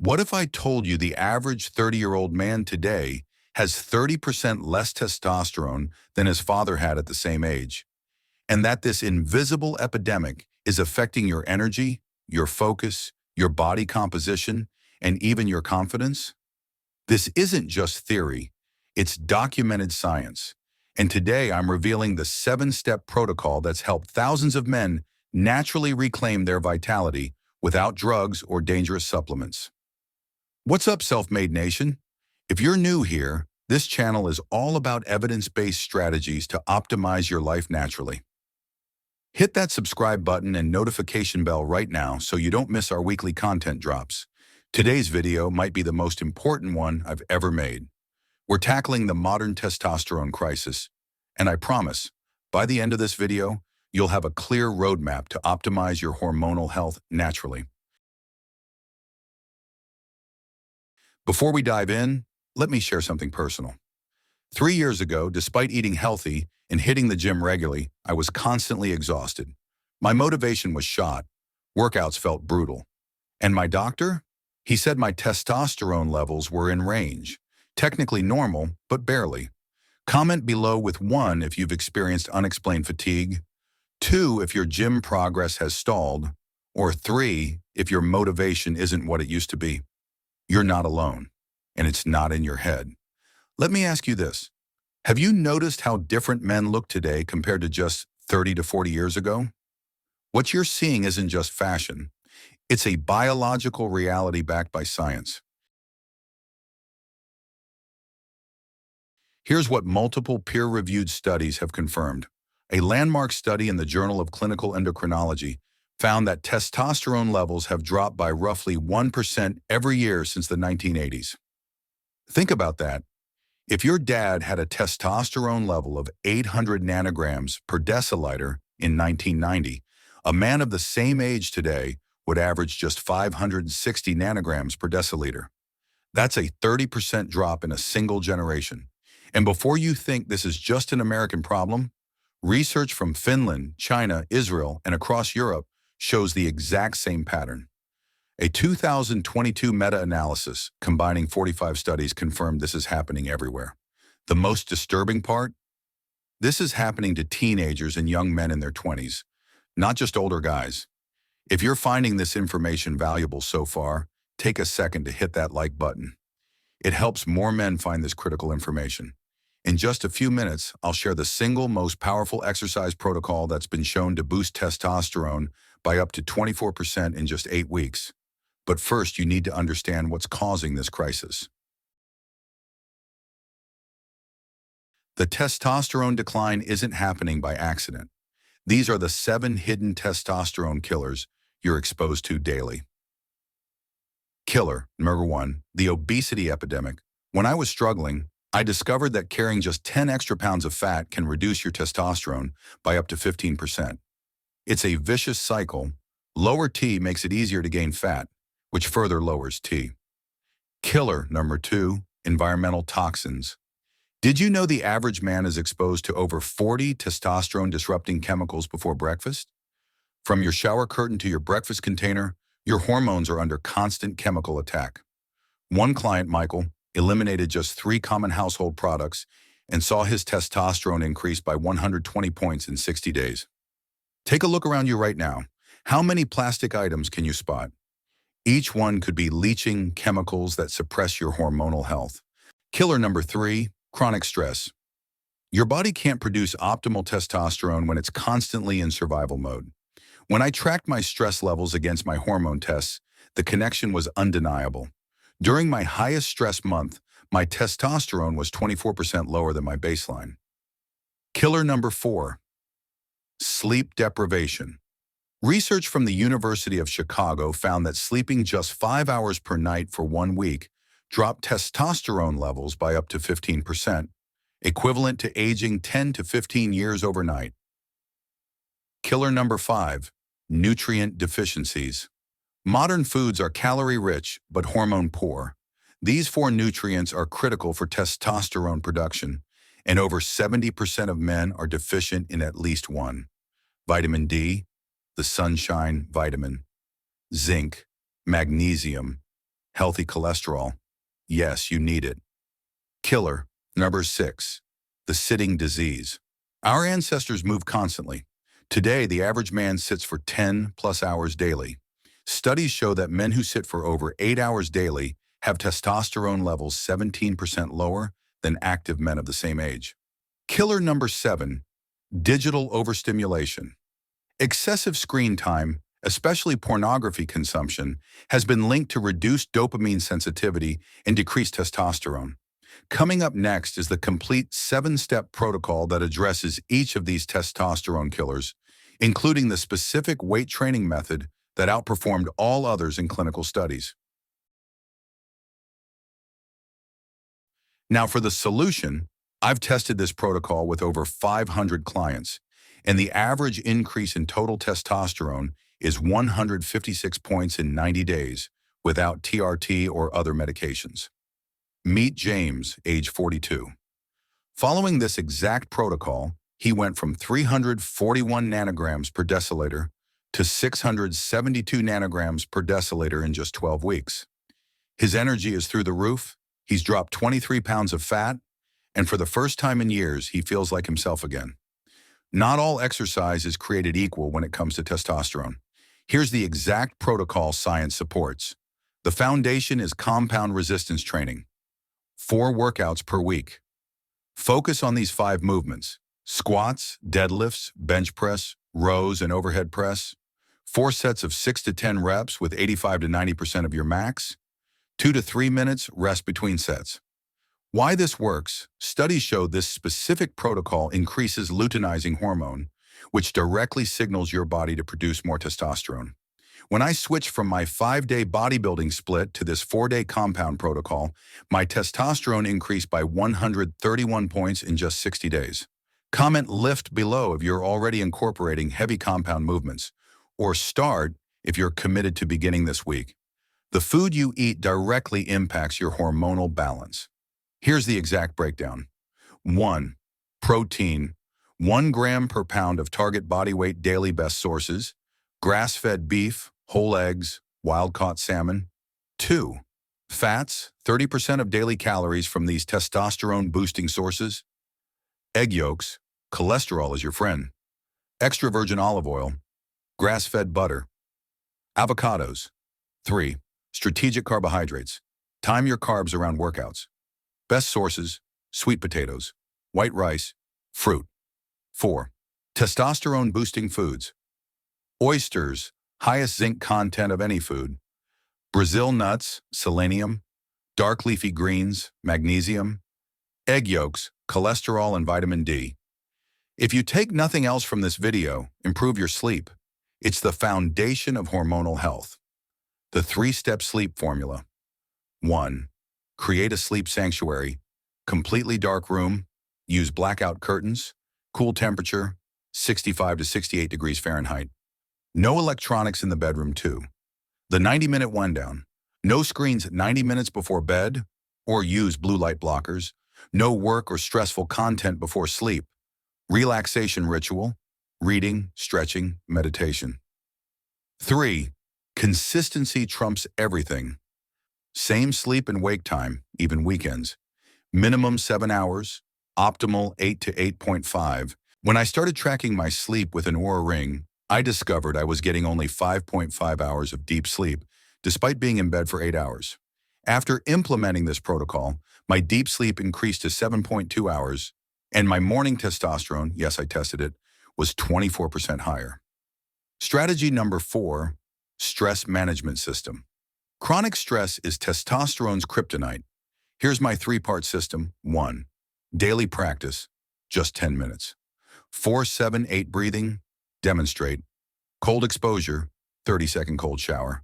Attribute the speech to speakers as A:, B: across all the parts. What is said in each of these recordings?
A: What if I told you the average 30-year-old man today has 30% less testosterone than his father had at the same age, and that this invisible epidemic is affecting your energy, your focus, your body composition, and even your confidence? This isn't just theory, it's documented science. And today I'm revealing the 7-step protocol that's helped thousands of men naturally reclaim their vitality without drugs or dangerous supplements. What's up, Self-Made Nation? If you're new here, this channel is all about evidence-based strategies to optimize your life naturally. Hit that subscribe button and notification bell right now so you don't miss our weekly content drops. Today's video might be the most important one I've ever made. We're tackling the modern testosterone crisis, and I promise, by the end of this video, you'll have a clear roadmap to optimize your hormonal health naturally. Before we dive in, let me share something personal. 3 years ago, despite eating healthy and hitting the gym regularly, I was constantly exhausted. My motivation was shot, workouts felt brutal. And my doctor? He said my testosterone levels were in range. Technically normal, but barely. Comment below with 1 if you've experienced unexplained fatigue, 2 if your gym progress has stalled, or 3 if your motivation isn't what it used to be. You're not alone, and it's not in your head. Let me ask you this. Have you noticed how different men look today compared to just 30 to 40 years ago? What you're seeing isn't just fashion. It's a biological reality backed by science. Here's what multiple peer-reviewed studies have confirmed. A landmark study in the Journal of Clinical Endocrinology found that testosterone levels have dropped by roughly 1% every year since the 1980s. Think about that. If your dad had a testosterone level of 800 nanograms per deciliter in 1990, a man of the same age today would average just 560 nanograms per deciliter. That's a 30% drop in a single generation. And before you think this is just an American problem, research from Finland, China, Israel, and across Europe shows the exact same pattern. A 2022 meta-analysis combining 45 studies confirmed this is happening everywhere. The most disturbing part? This is happening to teenagers and young men in their 20s, not just older guys. If you're finding this information valuable so far, take a second to hit that like button. It helps more men find this critical information. In just a few minutes, I'll share the single most powerful exercise protocol that's been shown to boost testosterone by up to 24% in just 8 weeks. But first, you need to understand what's causing this crisis. The testosterone decline isn't happening by accident. These are the 7 hidden testosterone killers you're exposed to daily. Killer number 1, the obesity epidemic. When I was struggling, I discovered that carrying just 10 extra pounds of fat can reduce your testosterone by up to 15%. It's a vicious cycle. Lower T makes it easier to gain fat, which further lowers T. Killer number 2, environmental toxins. Did you know the average man is exposed to over 40 testosterone-disrupting chemicals before breakfast? From your shower curtain to your breakfast container, your hormones are under constant chemical attack. One client, Michael, eliminated just 3 common household products and saw his testosterone increase by 120 points in 60 days. Take a look around you right now. How many plastic items can you spot? Each one could be leaching chemicals that suppress your hormonal health. Killer number 3, chronic stress. Your body can't produce optimal testosterone when it's constantly in survival mode. When I tracked my stress levels against my hormone tests, the connection was undeniable. During my highest stress month, my testosterone was 24% lower than my baseline. Killer number 4, sleep deprivation. Research from the University of Chicago found that sleeping just 5 hours per night for 1 week dropped testosterone levels by up to 15%, equivalent to aging 10 to 15 years overnight. Killer number 5, nutrient deficiencies. Modern foods are calorie-rich but hormone-poor. These 4 nutrients are critical for testosterone production, and over 70% of men are deficient in at least one. Vitamin D, the sunshine vitamin, zinc, magnesium, Healthy cholesterol. Yes, you need it. Killer. Number 6. The sitting disease. Our ancestors moved constantly. Today, the average man sits for 10 plus hours daily. Studies show that men who sit for over 8 hours daily have testosterone levels 17% lower than active men of the same age. Killer number 7. Digital overstimulation. Excessive screen time, especially pornography consumption, has been linked to reduced dopamine sensitivity and decreased testosterone. Coming up next is the complete 7-step protocol that addresses each of these testosterone killers, including the specific weight training method that outperformed all others in clinical studies. Now for the solution, I've tested this protocol with over 500 clients, and the average increase in total testosterone is 156 points in 90 days without TRT or other medications. Meet James, age 42. Following this exact protocol, he went from 341 nanograms per deciliter to 672 nanograms per deciliter in just 12 weeks. His energy is through the roof, he's dropped 23 pounds of fat, and for the first time in years, he feels like himself again. Not all exercise is created equal when it comes to testosterone. Here's the exact protocol science supports. The foundation is compound resistance training. 4 workouts per week. Focus on these 5 movements: squats, deadlifts, bench press, rows, and overhead press. 4 sets of 6 to 10 reps with 85 to 90% of your max. 2 to 3 minutes rest between sets. Why this works: studies show this specific protocol increases luteinizing hormone, which directly signals your body to produce more testosterone. When I switched from my 5-day bodybuilding split to this 4-day compound protocol, my testosterone increased by 131 points in just 60 days. Comment lift below if you're already incorporating heavy compound movements, or start if you're committed to beginning this week. The food you eat directly impacts your hormonal balance. Here's the exact breakdown. 1. Protein. 1 gram per pound of target body weight daily best sources: grass-fed beef, whole eggs, wild-caught salmon. 2. Fats. 30% of daily calories from these testosterone-boosting sources: egg yolks, cholesterol is your friend, extra virgin olive oil, grass-fed butter, avocados. 3. Strategic carbohydrates. Time your carbs around workouts. Best sources: sweet potatoes, white rice, fruit. 4. Testosterone-boosting foods. Oysters, highest zinc content of any food. Brazil nuts, selenium. Dark leafy greens, magnesium. Egg yolks, cholesterol and vitamin D. If you take nothing else from this video, improve your sleep. It's the foundation of hormonal health. The 3-step sleep formula. 1. Create a sleep sanctuary. Completely dark room. Use blackout curtains. Cool temperature, 65 to 68 degrees Fahrenheit. No electronics in the bedroom. 2. The 90-minute wind-down. No screens 90 minutes before bed, or use blue light blockers. No work or stressful content before sleep. Relaxation ritual, reading, stretching, meditation. 3. Consistency trumps everything. Same sleep and wake time, even weekends. Minimum 7 hours, optimal 8 to 8.5. When I started tracking my sleep with an Oura Ring, I discovered I was getting only 5.5 hours of deep sleep, despite being in bed for 8 hours. After implementing this protocol, my deep sleep increased to 7.2 hours, and my morning testosterone, yes, I tested it, was 24% higher. Strategy number 4, stress management system. Chronic stress is testosterone's kryptonite. Here's my 3-part system. 1. Daily practice, just 10 minutes. 4-7-8 breathing, demonstrate. Cold exposure, 30-second cold shower.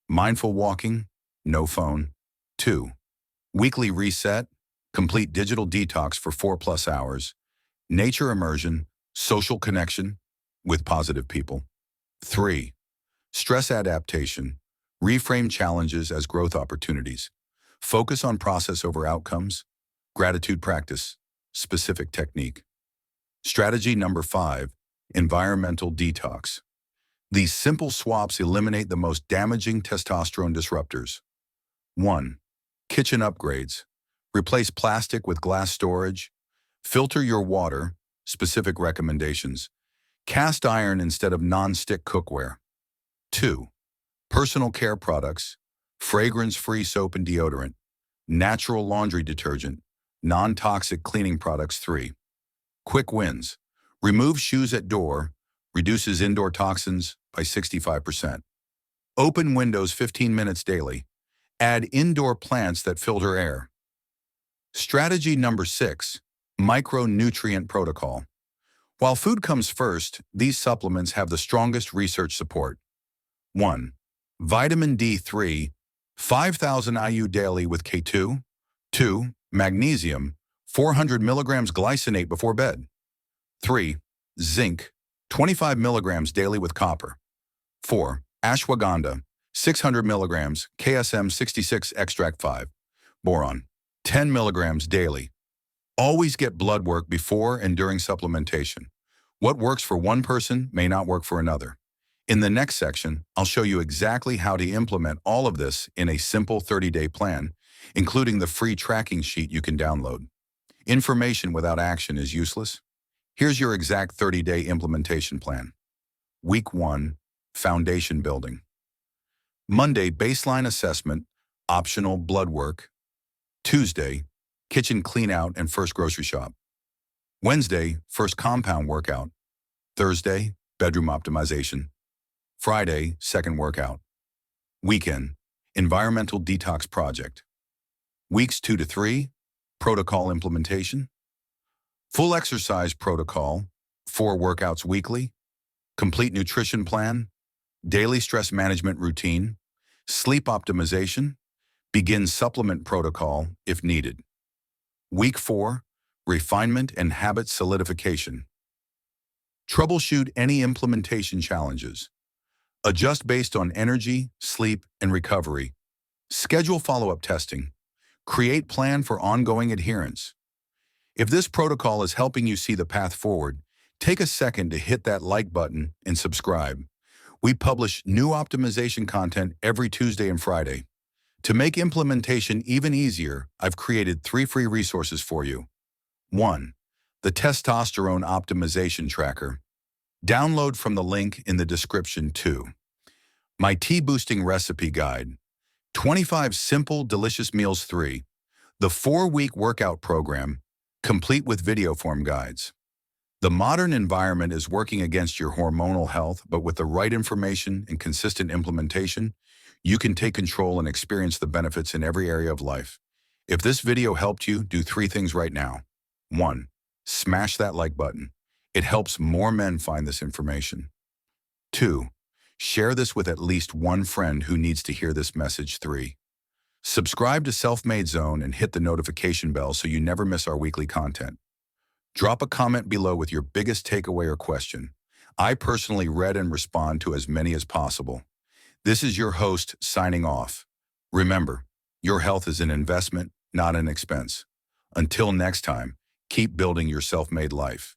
A: Mindful walking, no phone. 2. Weekly reset, complete digital detox for 4+ hours. Nature immersion, social connection with positive people. 3. Stress adaptation, reframe challenges as growth opportunities. Focus on process over outcomes. Gratitude practice, specific technique. Strategy number 5, environmental detox. These simple swaps eliminate the most damaging testosterone disruptors. 1. Kitchen upgrades. Replace plastic with glass storage. Filter your water. Specific recommendations. Cast iron instead of non-stick cookware. 2. Personal care products. Fragrance-free soap and deodorant. Natural laundry detergent. Non-toxic cleaning products. 3. Quick wins. Remove shoes at door. Reduces indoor toxins by 65%. Open windows 15 minutes daily. Add indoor plants that filter air. Strategy number 6. Micronutrient protocol. While food comes first, these supplements have the strongest research support. 1. Vitamin D3, 5,000 IU daily with K2. 2. Magnesium, 400 milligrams glycinate before bed. 3. Zinc, 25 milligrams daily with copper. 4. Ashwagandha, 600 milligrams, KSM 66 extract 5. Boron, 10 milligrams daily. Always get blood work before and during supplementation. What works for one person may not work for another. In the next section, I'll show you exactly how to implement all of this in a simple 30-day plan, including the free tracking sheet you can download. Information without action is useless. Here's your exact 30-day implementation plan. Week 1, foundation building. Monday, baseline assessment, optional blood work. Tuesday, kitchen clean out and first grocery shop. Wednesday, first compound workout. Thursday, bedroom optimization. Friday, second workout. Weekend, environmental detox project. Weeks 2 to 3, protocol implementation. Full exercise protocol, 4 workouts weekly. Complete nutrition plan, daily stress management routine, sleep optimization, begin supplement protocol if needed. Week 4, refinement and habit solidification. Troubleshoot any implementation challenges. Adjust based on energy, sleep, and recovery. Schedule follow-up testing. Create plan for ongoing adherence. If this protocol is helping you see the path forward, take a second to hit that like button and subscribe. We publish new optimization content every Tuesday and Friday. To make implementation even easier, I've created 3 free resources for you. 1. The Testosterone Optimization Tracker. Download from the link in the description. 2. My Tea-Boosting Recipe Guide. 25 Simple, Delicious Meals. 3. The 4-week workout program, complete with video form guides. The modern environment is working against your hormonal health, but with the right information and consistent implementation, you can take control and experience the benefits in every area of life. If this video helped you, do 3 things right now. 1. Smash that like button. It helps more men find this information. 2. Share this with at least one friend who needs to hear this message. 3. Subscribe to Self-Made Zone and hit the notification bell so you never miss our weekly content. Drop a comment below with your biggest takeaway or question. I personally read and respond to as many as possible. This is your host signing off. Remember, your health is an investment, not an expense. Until next time, keep building your self-made life.